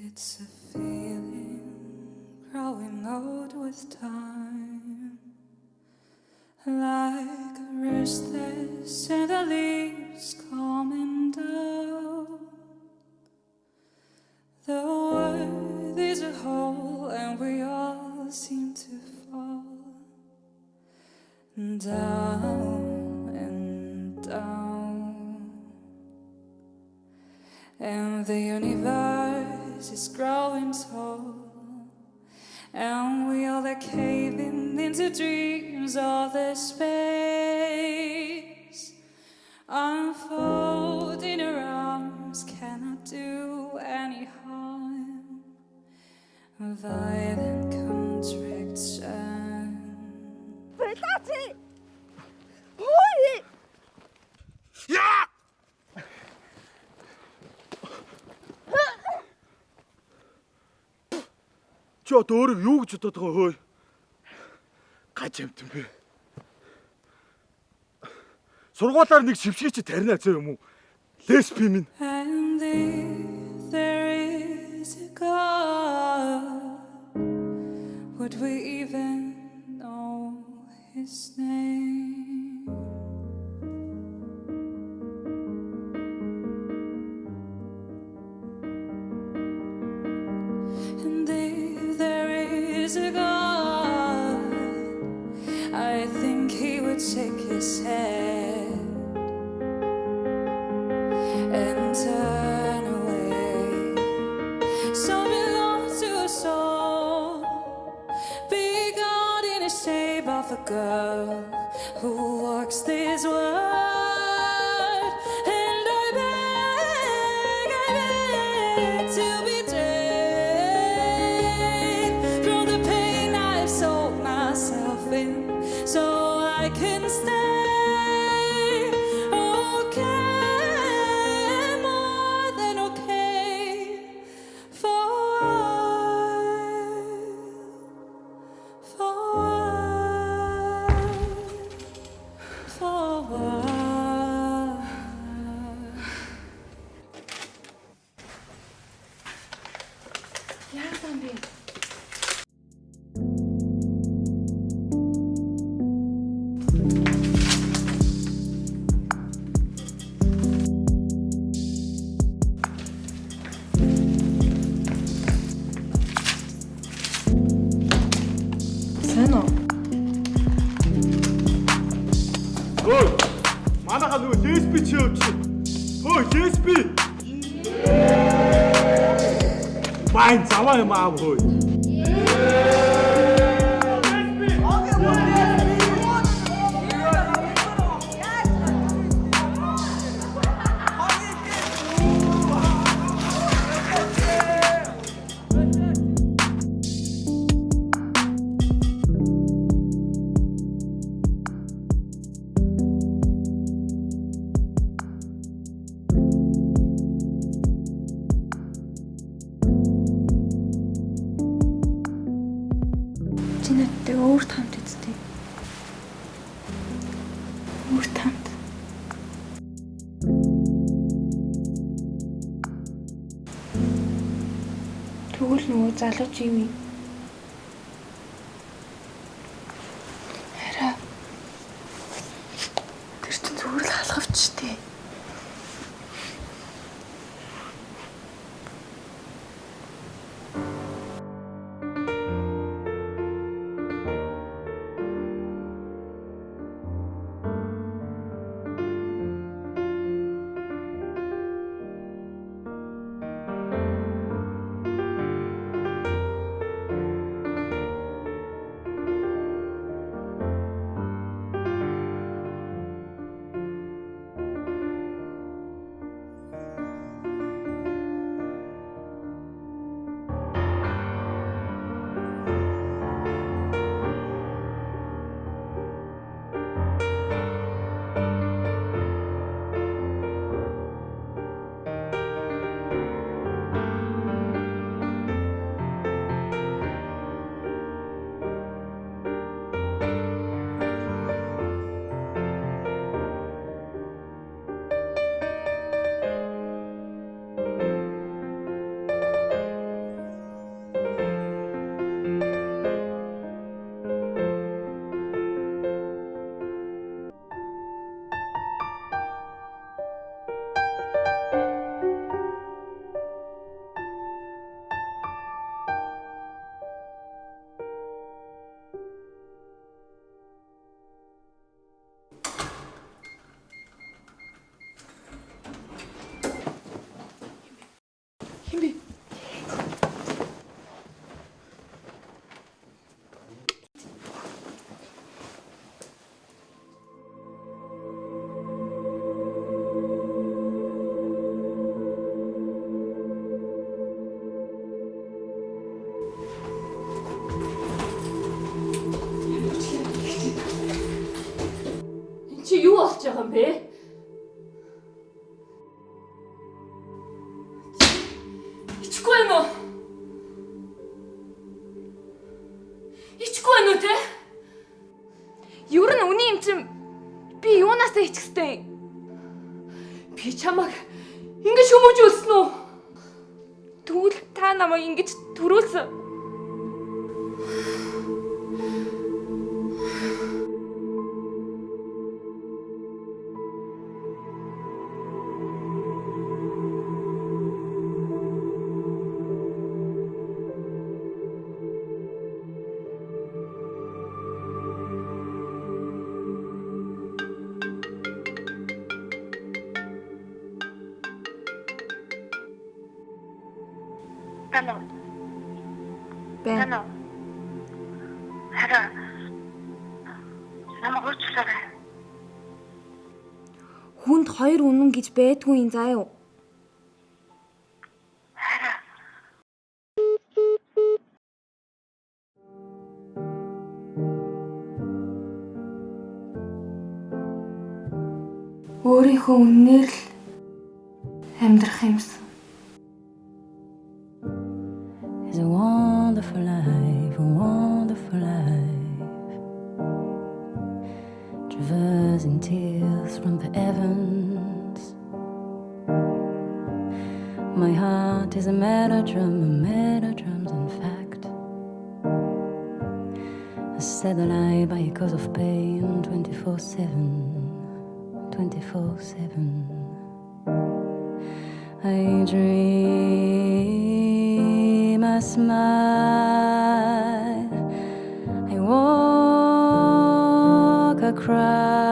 It's a feeling growing old with time, like a restless and the leaves coming down. The world is a hole and we all seem to fall down and down, and the universe is growing tall, and we all are caving into dreams of the space. Unfolding our arms cannot do any harm. Violent contraction. Versace! Boy! Ja! Чи одоо өөрөө юу гэж бодоод байгаа хөөе? Гаж амт юм бэ? Сургуулаар нэг шившгээ чи тарина зөө юм уу? Лесби минь. And if there is a God, would we even know his name? And if there is a God, I think he would shake his head and turn away. So belong to a soul, be God in the shape of a girl who walks this world. And I beg to be drained from the pain I've sold myself in, so I can stay. Okay, more than okay for a while. Яасан бэ? Сайн уу? Хөөе. Манайха нөгөө лесби чи явж. Хөөе, лесби. Байн заваа юм аав хөөе. Нөгөө залууч юм. Хараа. Тэр чинь зүгээр л халахвчтэй. Хин бэ? Чи юу болж байгаа юм бэ? Ичгүй юм уу? Ичгүй юм уу те? Юу н үний юм чин би юунаасаа ичгэстэй? Би чамайг ингэж хүмүүжүүлсэн үү? Тэгвэл та намайг ингэж төрүүлсэн. Ano? Бэн. Ano? Хараа. Намайг уучлаарай. Хүнд хоёр үнэн гэж байдгүй юм заа юу? Хараа. Өөрийнхөө үнээр л амьдрах юмсан. It's a wonderful life, a wonderful life. Traversing tears from the heavens. My heart is a melodrums in fact. I said a lie because of pain 24/7, 24/7. I dream, I smile, I walk, I cry.